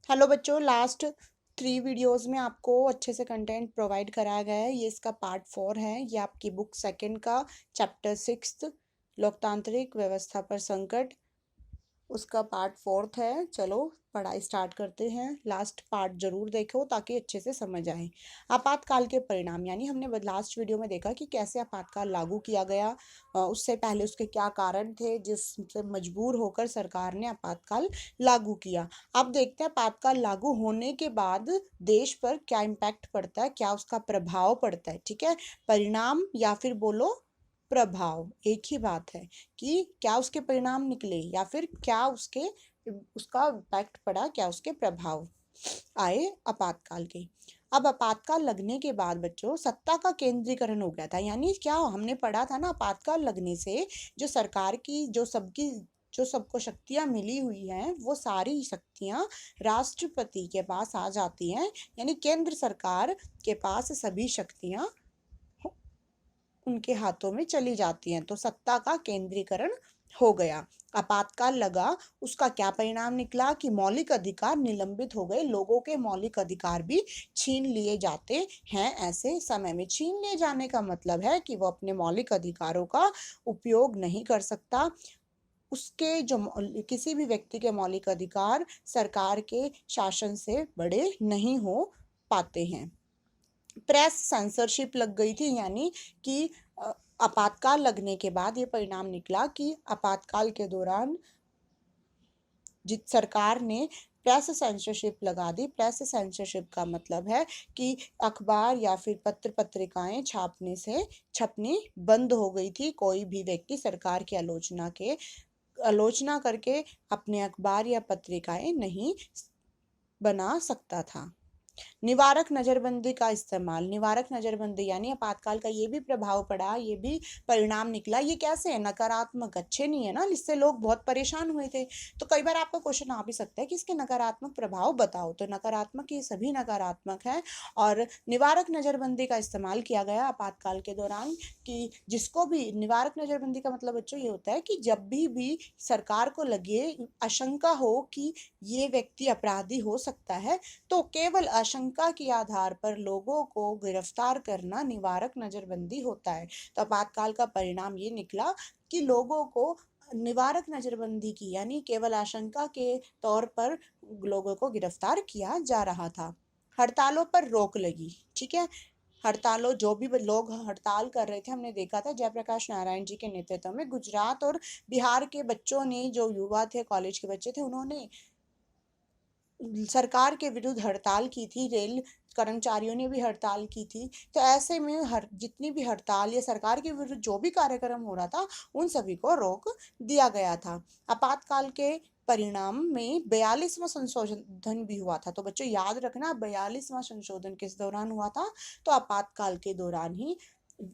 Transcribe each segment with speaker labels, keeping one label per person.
Speaker 1: Hello बच्चों, last 3 videos में आपको अच्छे से कंटेंट प्रोवाइड कराया गया है। ये इसका पार्ट 4 है। ये आपकी बुक सेकंड का चैप्टर 6 लोकतांत्रिक व्यवस्था पर संकट, उसका पार्ट 4 है। चलो पढ़ाई स्टार्ट करते हैं। लास्ट पार्ट जरूर देखो ताकि अच्छे से समझ आए। आपातकाल के परिणाम, यानी हमने लास्ट वीडियो में देखा कि कैसे आपातकाल लागू किया गया, उससे पहले उसके क्या कारण थे जिससे मजबूर होकर सरकार ने आपातकाल लागू किया। अब देखते हैं आपातकाल लागू होने के बाद देश पर क्या इम्पैक्ट पड़ता है, क्या उसका प्रभाव पड़ता है। ठीक है, परिणाम या फिर बोलो प्रभाव, एक ही बात है कि क्या उसके परिणाम निकले या फिर क्या उसका इम्पैक्ट पड़ा, क्या उसके प्रभाव आए आपातकाल के। अब आपातकाल लगने के बाद बच्चों सत्ता का केंद्रीकरण हो गया था। यानी क्या हमने पढ़ा था ना, आपातकाल लगने से जो सरकार की जो सबको शक्तियां मिली हुई हैं वो सारी शक्तियां राष्ट्रपति के पास आ जाती हैं। यानी केंद्र सरकार के पास सभी शक्तियां उनके हाथों में चली जाती हैं, तो सत्ता का केंद्रीकरण हो गया। आपातकाल लगा, उसका क्या परिणाम निकला कि मौलिक अधिकार निलंबित हो गए। लोगों के मौलिक अधिकार भी छीन लिए जाते हैं। ऐसे समय में छीन लिए जाने का मतलब है कि वो अपने मौलिक अधिकारों का उपयोग नहीं कर सकता। उसके जो किसी भी व्यक्ति के मौलिक अधिकार सरकार के शासन से बड़े नहीं हो पाते हैं। प्रेस सेंसरशिप लग गई थी। यानी कि आपातकाल लगने के बाद ये परिणाम निकला कि आपातकाल के दौरान जिस सरकार ने प्रेस सेंसरशिप लगा दी। प्रेस सेंसरशिप का मतलब है कि अखबार या फिर पत्र पत्रिकाएं छपनी बंद हो गई थी। कोई भी व्यक्ति सरकार की आलोचना करके अपने अखबार या पत्रिकाएं नहीं बना सकता था। निवारक नजरबंदी का इस्तेमाल, निवारक नजरबंदी यानी आपातकाल का ये भी प्रभाव पड़ा, ये भी परिणाम निकला। ये कैसे है? नकारात्मक, अच्छे नहीं है ना, इससे लोग बहुत परेशान हुए थे। तो कई बार आपका क्वेश्चन आ भी सकता है कि इसके नकारात्मक प्रभाव बताओ। तो नकारात्मक, ये सभी नकारात्मक है। और निवारक नजरबंदी का इस्तेमाल किया गया आपातकाल के दौरान कि जिसको भी, निवारक नजरबंदी का मतलब बच्चों ये होता है कि जब भी सरकार को लगे, आशंका हो कि ये व्यक्ति अपराधी हो सकता है, तो केवल आशंका के आधार पर लोगों को गिरफ्तार करना निवारक नजरबंदी होता है। तो आपातकाल का परिणाम ये निकला कि लोगों को निवारक नजरबंदी की, यानी केवल आशंका के तौर पर लोगों को गिरफ्तार किया जा रहा था। हड़तालों पर रोक लगी। ठीक है, हड़तालों, जो भी लोग हड़ताल कर रहे थे, हमने देखा था जयप्रकाश नारायण जी के नेतृत्व में गुजरात और बिहार के बच्चों ने, जो युवा थे, कॉलेज के बच्चे थे, उन्होंने सरकार के विरुद्ध हड़ताल की थी। रेल कर्मचारियों ने भी हड़ताल की थी। तो ऐसे में जितनी भी हड़ताल या सरकार के विरुद्ध जो भी कार्यक्रम हो रहा था, उन सभी को रोक दिया गया था। आपातकाल के परिणाम में 42वां संशोधन भी हुआ था। तो बच्चों याद रखना, 42वां संशोधन किस दौरान हुआ था? तो आपातकाल के दौरान ही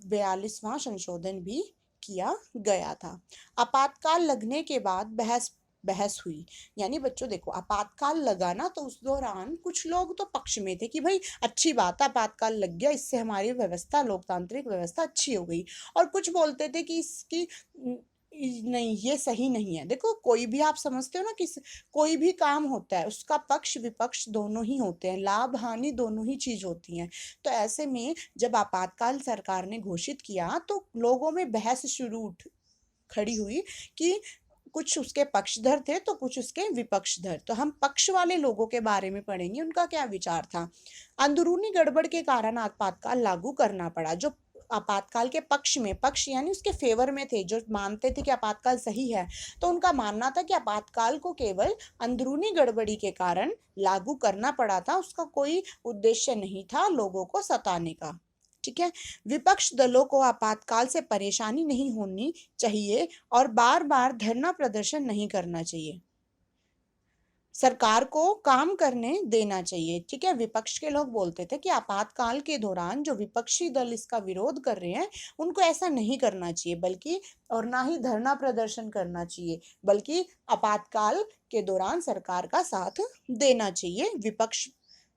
Speaker 1: 42वां संशोधन भी किया गया था। आपातकाल लगने के बाद बहस बहस हुई। यानी बच्चों देखो, आपातकाल लगा ना, तो उस दौरान कुछ लोग तो पक्ष में थे कि भाई अच्छी बात है, आपातकाल लग गया, इससे हमारी व्यवस्था, लोकतांत्रिक व्यवस्था अच्छी हो गई। और कुछ बोलते थे कि इसकी नहीं, ये सही नहीं है। देखो, कोई भी, आप समझते हो ना कि कोई भी काम होता है उसका पक्ष विपक्ष दोनों ही होते हैं, लाभ हानि दोनों ही चीज होती हैं। तो ऐसे में जब आपातकाल सरकार ने घोषित किया तो लोगों में बहस खड़ी हुई कि कुछ उसके पक्षधर थे तो कुछ उसके विपक्षधर। तो हम पक्ष वाले लोगों के बारे में पढ़ेंगे, उनका क्या विचार था। अंदरूनी गड़बड़ के कारण आपातकाल लागू करना पड़ा। जो आपातकाल के पक्ष में, पक्ष यानी उसके फेवर में थे, जो मानते थे कि आपातकाल सही है, तो उनका मानना था कि आपातकाल को केवल अंदरूनी गड़बड़ी के कारण लागू करना पड़ा था। उसका कोई उद्देश्य नहीं था लोगों को सताने का। ठीक है, विपक्ष दलों को आपातकाल से परेशानी नहीं होनी चाहिए और बार बार धरना प्रदर्शन नहीं करना चाहिए। सरकार को काम करने देना चाहिए। ठीक है, विपक्ष के लोग बोलते थे कि आपातकाल के दौरान जो विपक्षी दल इसका विरोध कर रहे हैं, उनको ऐसा नहीं करना चाहिए, बल्कि, और ना ही धरना प्रदर्शन करना चाहिए, बल्कि आपातकाल के दौरान सरकार का साथ देना चाहिए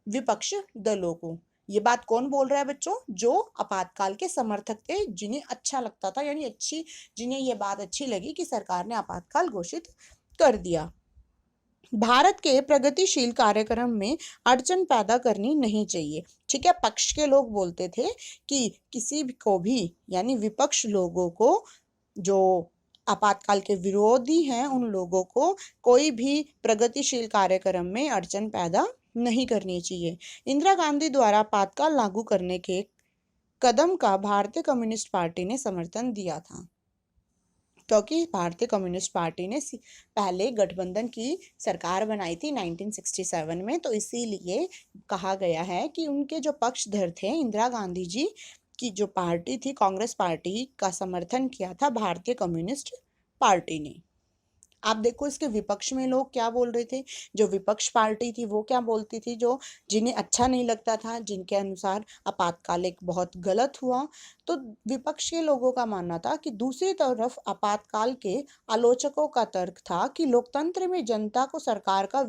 Speaker 1: विपक्ष दलों को। ये बात कौन बोल रहा है बच्चों? जो आपातकाल के समर्थक थे, जिन्हें अच्छा लगता था, यानी जिन्हें ये बात अच्छी लगी कि सरकार ने आपातकाल घोषित कर दिया। भारत के प्रगतिशील कार्यक्रम में अड़चन पैदा करनी नहीं चाहिए। ठीक है, पक्ष के लोग बोलते थे कि किसी को भी यानी विपक्ष लोगों को, जो आपातकाल के विरोधी हैं, उन लोगों को कोई भी प्रगतिशील कार्यक्रम में अड़चन पैदा नहीं करनी चाहिए। इंदिरा गांधी द्वारा आपातकाल लागू करने के कदम का भारतीय कम्युनिस्ट पार्टी ने समर्थन दिया था, क्योंकि भारतीय कम्युनिस्ट पार्टी ने पहले गठबंधन की सरकार बनाई थी 1967 में, तो इसीलिए कहा गया है कि उनके जो पक्षधर थे, इंदिरा गांधी जी की जो पार्टी थी, कांग्रेस पार्टी का समर्थन किया था भारतीय कम्युनिस्ट पार्टी ने। आप देखो इसके विपक्ष में लोग क्या बोल रहे थे, जो विपक्ष पार्टी थी वो क्या बोलती थी, जो जिन्हें अच्छा नहीं लगता था, जिनके अनुसार आपातकाल एक बहुत गलत हुआ। तो विपक्ष के लोगों का मानना था कि दूसरी तरफ आपातकाल के आलोचकों का तर्क था कि लोकतंत्र में जनता को सरकार का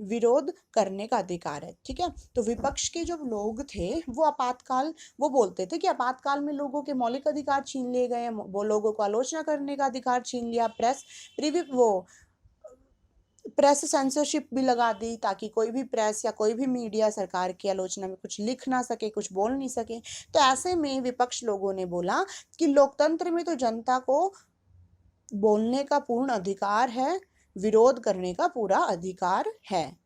Speaker 1: विरोध करने का अधिकार है। ठीक है, तो विपक्ष के जो लोग थे वो बोलते थे कि आपातकाल में लोगों के मौलिक अधिकार छीन लिए गए, वो लोगों को आलोचना करने का अधिकार छीन लिया, प्रेस सेंसरशिप भी लगा दी, ताकि कोई भी प्रेस या कोई भी मीडिया सरकार की आलोचना में कुछ लिख ना सके, कुछ बोल नहीं सके। तो ऐसे में विपक्ष लोगों ने बोला कि लोकतंत्र में तो जनता को बोलने का पूर्ण अधिकार है, विरोध करने का पूरा अधिकार है।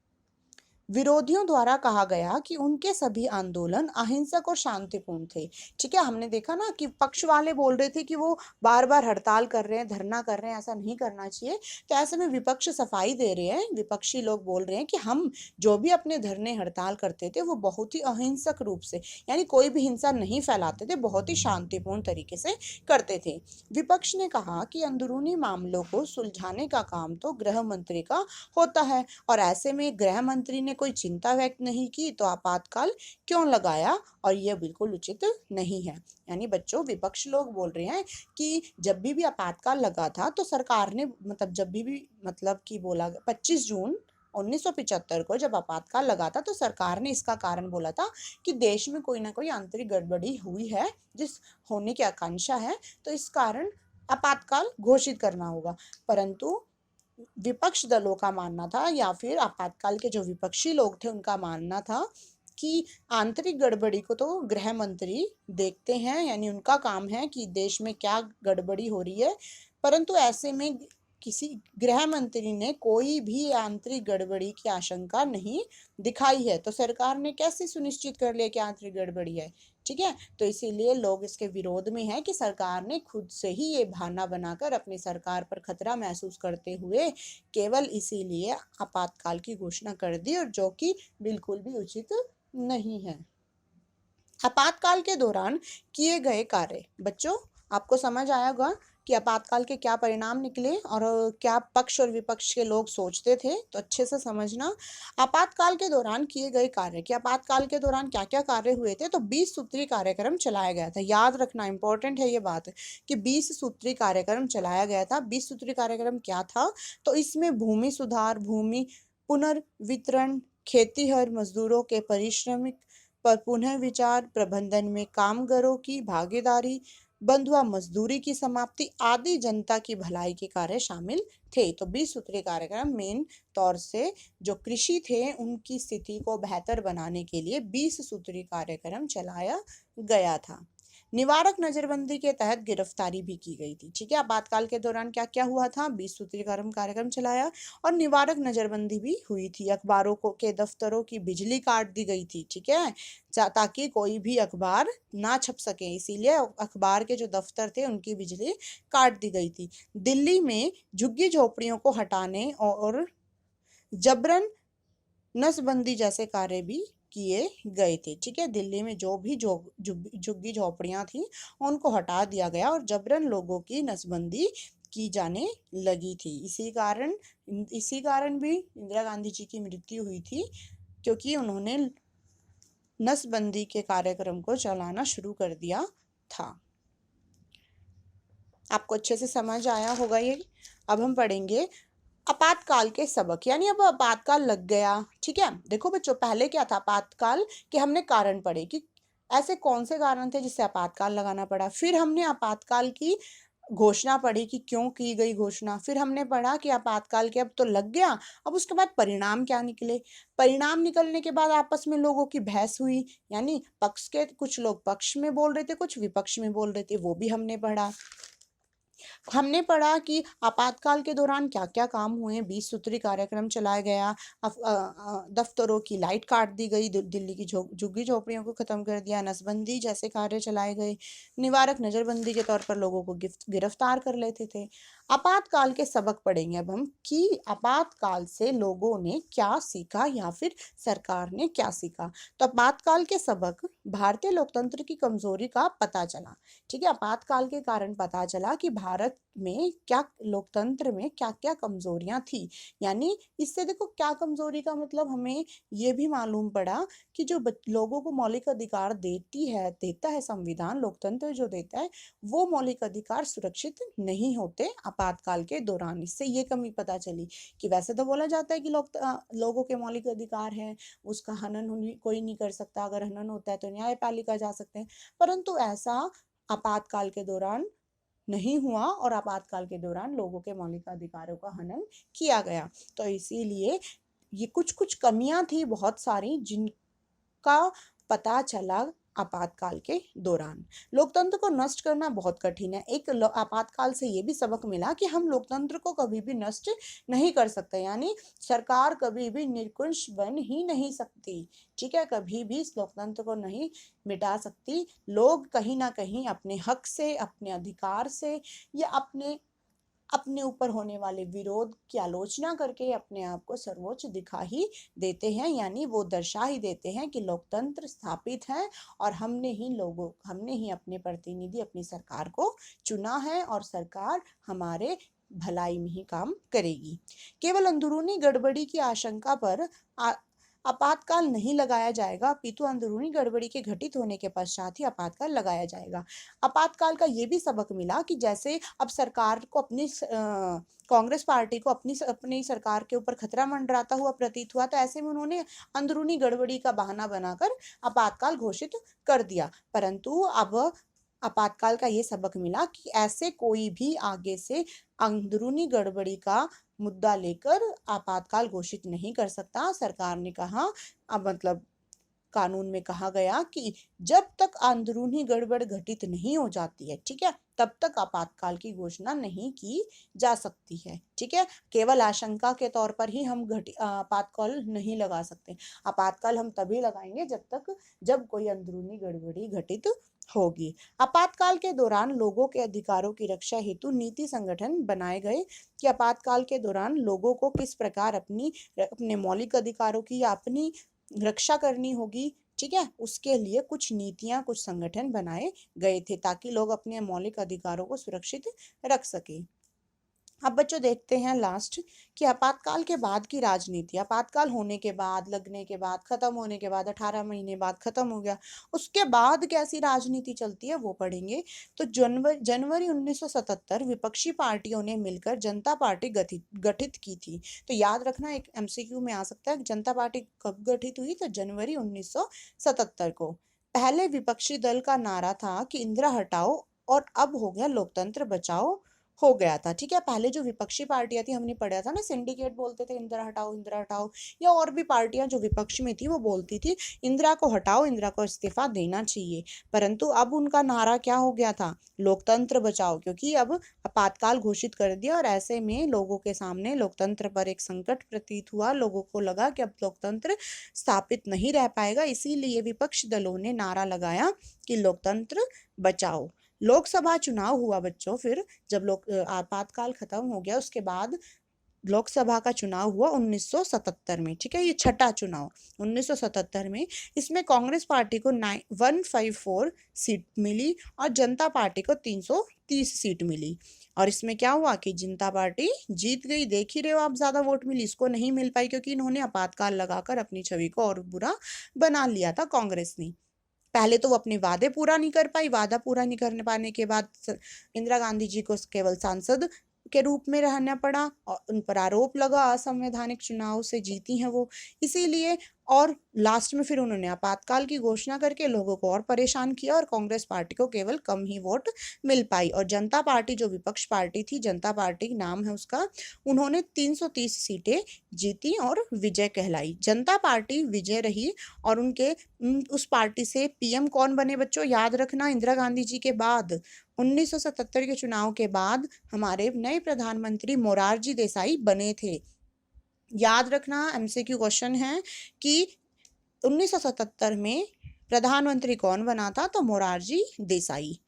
Speaker 1: विरोधियों द्वारा कहा गया कि उनके सभी आंदोलन अहिंसक और शांतिपूर्ण थे। ठीक है, हमने देखा ना कि पक्ष वाले बोल रहे थे कि वो बार बार हड़ताल कर रहे हैं, धरना कर रहे हैं, ऐसा नहीं करना चाहिए। तो ऐसे में विपक्ष सफाई दे रहे हैं, विपक्षी लोग बोल रहे हैं कि हम जो भी अपने धरने हड़ताल करते थे वो बहुत ही अहिंसक रूप से, यानी कोई भी हिंसा नहीं फैलाते थे, बहुत ही शांतिपूर्ण तरीके से करते थे। विपक्ष ने कहा कि अंदरूनी मामलों को सुलझाने का काम तो गृह मंत्री का होता है, और ऐसे में गृह मंत्री ने कोई चिंता व्यक्त नहीं की, तो आपातकाल क्यों लगाया, और यह बिल्कुल उचित नहीं है। यानी बच्चों, विपक्ष लोग बोल रहे हैं कि जब भी आपातकाल लगा था तो सरकार ने मतलब कि बोला 25 जून 1975 को जब आपातकाल लगा था, तो सरकार ने इसका कारण बोला था कि देश में कोई ना कोई आंतरिक गड़बड़ी हुई है, जिस होने की आकांक्षा है, तो इस कारण आपातकाल घोषित करना होगा। परंतु विपक्ष दलों का मानना था, या फिर आपातकाल के जो विपक्षी लोग थे उनका मानना था कि आंतरिक गड़बड़ी को तो गृह मंत्री देखते हैं, यानी उनका काम है कि देश में क्या गड़बड़ी हो रही है। परंतु ऐसे में किसी गृह मंत्री ने कोई भी आंतरिक गड़बड़ी की आशंका नहीं दिखाई है, तो सरकार ने कैसे सुनिश्चित कर लिया कि आंतरिक गड़बड़ी है। ठीक है, तो इसीलिए लोग इसके विरोध में है कि सरकार ने खुद से ही ये बहाना बनाकर अपनी सरकार पर खतरा महसूस करते हुए केवल इसीलिए आपातकाल की घोषणा कर दी, और जो कि बिल्कुल भी उचित नहीं है। आपातकाल के दौरान किए गए कार्य, बच्चों आपको समझ आया होगा कि आपातकाल के क्या परिणाम निकले और क्या पक्ष और विपक्ष के लोग सोचते थे, तो अच्छे से समझना। आपातकाल के दौरान किए गए कार्य, कि आपातकाल के दौरान क्या क्या कार्य हुए थे, तो 20 सूत्री कार्यक्रम चलाया गया था। याद रखना, इंपॉर्टेंट है ये बात कि 20 सूत्री कार्यक्रम चलाया गया था। 20 सूत्री कार्यक्रम क्या था, तो इसमें भूमि सुधार, भूमि पुनर्वितरण, खेतीहर मजदूरों के पारिश्रमिक पर पुनः विचार, प्रबंधन में कामगारों की भागीदारी, बंधुआ मजदूरी की समाप्ति आदि जनता की भलाई के कार्य शामिल थे। तो 20 सूत्री कार्यक्रम मेन तौर से जो कृषि थे उनकी स्थिति को बेहतर बनाने के लिए 20 सूत्री कार्यक्रम चलाया गया था। निवारक नजरबंदी के तहत गिरफ्तारी भी की गई थी। ठीक है, आपातकाल के दौरान क्या क्या हुआ था, 20 सूत्री कार्यक्रम चलाया और निवारक नजरबंदी भी हुई थी। अखबारों के दफ्तरों की बिजली काट दी गई थी। ठीक है, ताकि कोई भी अखबार ना छप सके, इसीलिए अखबार के जो दफ्तर थे उनकी बिजली काट दी गई थी। दिल्ली में झुग्गी झोपड़ियों को हटाने और जबरन नसबंदी जैसे कार्य भी किए गए थे। ठीक है, दिल्ली में जो भी झुग्गी झोपड़ियां थी उनको हटा दिया गया और जबरन लोगों की नसबंदी की जाने लगी थी। इसी कारण भी इंदिरा गांधी जी की मृत्यु हुई थी, क्योंकि उन्होंने नसबंदी के कार्यक्रम को चलाना शुरू कर दिया था। आपको अच्छे से समझ आया होगा ये। अब हम पढ़ेंगे आपातकाल के सबक, यानी अब आपातकाल लग गया। ठीक है, देखो बच्चों, पहले क्या था, आपातकाल के हमने कारण पढ़े कि ऐसे कौन से कारण थे जिससे आपातकाल लगाना पड़ा। फिर हमने आपातकाल की घोषणा पढ़ी कि क्यों की गई घोषणा, फिर हमने पढ़ा कि आपातकाल के अब तो लग गया, अब उसके बाद परिणाम क्या निकले। परिणाम निकलने के बाद आपस में लोगों की बहस हुई, यानी पक्ष के कुछ लोग पक्ष में बोल रहे थे, कुछ विपक्ष में बोल रहे थे, वो भी हमने पढ़ा। हमने पढ़ा कि आपातकाल के दौरान क्या क्या काम हुए, 20 सूत्री कार्यक्रम चलाया गया, दफ्तरों की लाइट काट दी गई, दिल्ली की झुग्गी झोपड़ियों को खत्म कर दिया, नसबंदी जैसे कार्य चलाए गए, निवारक नजरबंदी के तौर पर लोगों को गिरफ्तार कर लेते थे। आपातकाल के सबक पढ़ेंगे अब हम कि आपातकाल से लोगों ने क्या सीखा या फिर सरकार ने क्या सीखा। तो आपातकाल के सबक, भारतीय लोकतंत्र की कमजोरी का पता चला। ठीक है, आपातकाल के कारण पता चला कि भारत में क्या, लोकतंत्र में क्या क्या कमजोरियां थी। यानी इससे देखो क्या कमजोरी का मतलब हमें ये भी मालूम पड़ा कि जो लोगों को मौलिक अधिकार देता है संविधान, लोकतंत्र जो देता है, वो मौलिक अधिकार सुरक्षित नहीं होते आपातकाल के दौरान। इससे ये कमी पता चली कि वैसे तो बोला जाता है कि लोगों के मौलिक अधिकार है, उसका हनन कोई नहीं कर सकता, अगर हनन होता है तो न्यायपालिका जा सकते हैं, परंतु ऐसा आपातकाल के दौरान नहीं हुआ और आपातकाल के दौरान लोगों के मौलिक अधिकारों का हनन किया गया। तो इसीलिए ये कुछ कुछ कमियां थी बहुत सारी जिनका पता चला आपातकाल के दौरान। लोकतंत्र को नष्ट करना बहुत कठिन है। एक आपातकाल से ये भी सबक मिला कि हम लोकतंत्र को कभी भी नष्ट नहीं कर सकते, यानी सरकार कभी भी निरंकुश बन ही नहीं सकती। ठीक है, कभी भी इस लोकतंत्र को नहीं मिटा सकती। लोग कहीं ना कहीं अपने हक से, अपने अधिकार से या अपने अपने ऊपर होने वाले विरोध की आलोचना करके अपने आप को सर्वोच्च दिखा ही देते हैं, यानी वो दर्शा ही देते हैं कि लोकतंत्र स्थापित है और हमने ही अपने प्रतिनिधि, अपनी सरकार को चुना है और सरकार हमारे भलाई में ही काम करेगी। केवल अंदरूनी गड़बड़ी की आशंका पर आपातकाल नहीं लगाया जाएगा, अपितु अंदरूनी गड़बड़ी के घटित होने के पश्चात ही आपातकाल लगाया जाएगा। आपातकाल का ये भी सबक मिला कि जैसे अब सरकार को कांग्रेस पार्टी को अपनी सरकार के ऊपर खतरा मंडराता हुआ प्रतीत हुआ, तो ऐसे में उन्होंने अंदरूनी गड़बड़ी का बहाना बनाकर आपातकाल घोषित कर दिया। परंतु अब आपातकाल का ये सबक मिला कि ऐसे कोई भी आगे से अंदरूनी गड़बड़ी का मुद्दा लेकर आपातकाल घोषित नहीं कर सकता। सरकार ने कहा, अब मतलब कानून में कहा गया कि जब तक अंदरूनी गड़बड़ घटित नहीं हो जाती है, ठीक है, तब तक आपातकाल की घोषणा नहीं की जा सकती है। ठीक है, केवल आशंका के तौर पर ही हम आपातकाल नहीं लगा सकते। आपातकाल हम तभी लगाएंगे जब कोई अंदरूनी गड़बड़ी घटित होगी। आपातकाल के दौरान लोगों के अधिकारों की रक्षा हेतु नीति संगठन बनाए गए कि आपातकाल के दौरान लोगों को किस प्रकार अपने मौलिक अधिकारों की या अपनी रक्षा करनी होगी। ठीक है, उसके लिए कुछ नीतियां, कुछ संगठन बनाए गए थे ताकि लोग अपने मौलिक अधिकारों को सुरक्षित रख सके। अब बच्चों देखते हैं लास्ट कि आपातकाल के बाद की राजनीति। आपातकाल होने के बाद, लगने के बाद, खत्म होने के बाद, 18 महीने बाद खत्म हो गया, उसके बाद कैसी राजनीति चलती है वो पढ़ेंगे। तो जनवरी 1977 विपक्षी पार्टियों ने मिलकर जनता पार्टी गठित की थी। तो याद रखना, एक एमसीक्यू में आ सकता है, जनता पार्टी कब गठित हुई, तो जनवरी 1977 को। पहले विपक्षी दल का नारा था कि इंदिरा हटाओ और अब हो गया लोकतंत्र बचाओ हो गया था। ठीक है, पहले जो विपक्षी पार्टियां थी, हमने पढ़ा था ना, सिंडिकेट बोलते थे इंदिरा हटाओ, इंदिरा हटाओ, या और भी पार्टियां जो विपक्ष में थी वो बोलती थी इंदिरा को हटाओ, इंदिरा को इस्तीफा देना चाहिए। परंतु अब उनका नारा क्या हो गया था, लोकतंत्र बचाओ, क्योंकि अब आपातकाल घोषित कर दिया और ऐसे में लोगों के सामने लोकतंत्र पर एक संकट प्रतीत हुआ। लोगों को लगा कि अब लोकतंत्र स्थापित नहीं रह पाएगा, इसीलिए विपक्ष दलों ने नारा लगाया कि लोकतंत्र बचाओ। लोकसभा चुनाव हुआ बच्चों, फिर जब आपातकाल खत्म हो गया उसके बाद लोकसभा का चुनाव हुआ 1977 में। ठीक है, ये छठा चुनाव 1977 में। इसमें कांग्रेस पार्टी को 154 सीट मिली और जनता पार्टी को 330 सीट मिली। और इसमें क्या हुआ कि जनता पार्टी जीत गई। देख ही रहे हो आप, ज्यादा वोट मिली, इसको नहीं मिल पाई क्योंकि इन्होंने आपातकाल लगाकर अपनी छवि को और बुरा बना लिया था कांग्रेस ने। पहले तो वो अपने वादे पूरा नहीं कर पाई, वादा पूरा नहीं करने पाने के बाद इंदिरा गांधी जी को केवल सांसद के रूप में रहना पड़ा और उन पर आरोप लगा असंवैधानिक चुनाव से जीती हैं वो। इसीलिए और लास्ट में फिर उन्होंने आपातकाल की घोषणा करके लोगों को और परेशान किया और कांग्रेस पार्टी को केवल कम ही वोट मिल पाई। और जनता पार्टी जो विपक्ष पार्टी थी, जनता पार्टी नाम है उसका, उन्होंने 330 सीटें जीती और विजय कहलाई। जनता पार्टी विजय रही और उस पार्टी से पीएम कौन बने बच्चों, याद रखना, इंदिरा गांधी जी के बाद 1977 के चुनाव के बाद हमारे नए प्रधानमंत्री मोरारजी देसाई बने थे। याद रखना, एमसीक्यू क्वेश्चन है कि 1977 में प्रधानमंत्री कौन बना था, तो मोरारजी देसाई।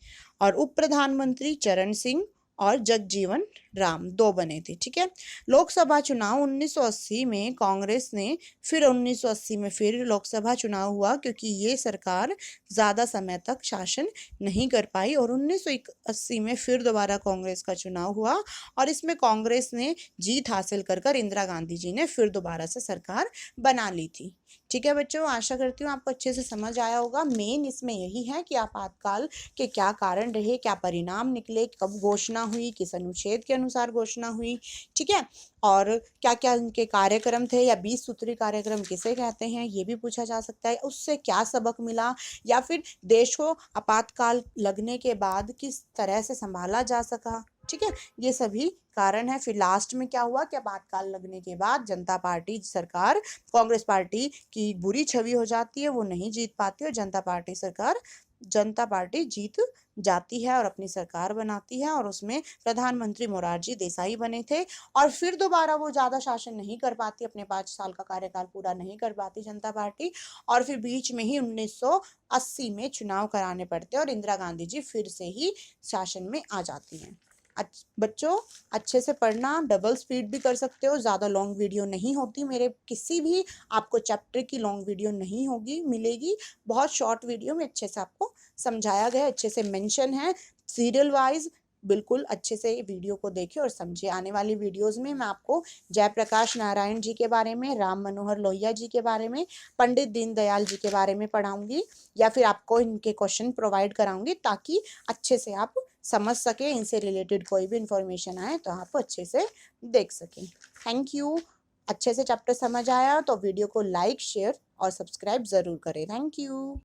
Speaker 1: और उप प्रधानमंत्री चरण सिंह और जगजीवन राम, 2 बने थे। ठीक है। लोकसभा चुनाव 1980 में कांग्रेस ने, फिर 1980 में फिर लोकसभा चुनाव हुआ क्योंकि ये सरकार ज़्यादा समय तक शासन नहीं कर पाई, और 1980 में फिर दोबारा कांग्रेस का चुनाव हुआ और इसमें कांग्रेस ने जीत हासिल कर इंदिरा गांधी जी ने फिर दोबारा से सरकार बना ली थी। ठीक है बच्चों, आशा करती हूँ आपको अच्छे से समझ आया होगा। मेन इसमें यही है कि आपातकाल के क्या कारण रहे, क्या परिणाम निकले, कब घोषणा हुई, किस अनुच्छेद के अनुसार घोषणा हुई। ठीक है। और क्या क्या उनके कार्यक्रम थे, या 20 सूत्री कार्यक्रम किसे कहते हैं, ये भी पूछा जा सकता है। उससे क्या सबक मिला, या फिर देश को आपातकाल लगने के बाद किस तरह से संभाला जा सका। ठीक है। ये सभी कारण है। फिर लास्ट में क्या हुआ कि आपातकाल लगने के बाद जनता पार्टी सरकार, कांग्रेस पार्टी की बुरी छवि हो जाती है, वो नहीं जीत पाती और जनता पार्टी जीत जाती है और अपनी सरकार बनाती है, और उसमें प्रधानमंत्री मोरारजी देसाई बने थे। और फिर दोबारा वो ज्यादा शासन नहीं कर पाती, अपने 5 साल का कार्यकाल पूरा नहीं कर पाती जनता पार्टी, और फिर बीच में ही 1980 में चुनाव कराने पड़ते और इंदिरा गांधी जी फिर से ही शासन में आ जाती हैं। बच्चों, अच्छे से पढ़ना, डबल स्पीड भी कर सकते हो, ज़्यादा लॉन्ग वीडियो नहीं होती, मेरे किसी भी आपको चैप्टर की लॉन्ग वीडियो नहीं होगी, मिलेगी। बहुत शॉर्ट वीडियो में अच्छे से आपको समझाया गया, अच्छे से मेंशन है, सीरियल वाइज। बिल्कुल अच्छे से वीडियो को देखें और समझे। आने वाली वीडियोस में मैं आपको जयप्रकाश नारायण जी के बारे में, राम मनोहर लोहिया जी के बारे में, पंडित दीनदयाल जी के बारे में पढ़ाऊंगी, या फिर आपको इनके क्वेश्चन प्रोवाइड कराऊंगी ताकि अच्छे से आप समझ सके, इनसे रिलेटेड कोई भी इंफॉर्मेशन आए तो आप अच्छे से देख सकें। Thank you. अच्छे से चैप्टर समझ आया तो वीडियो को लाइक, शेयर और सब्सक्राइब ज़रूर करें। Thank you.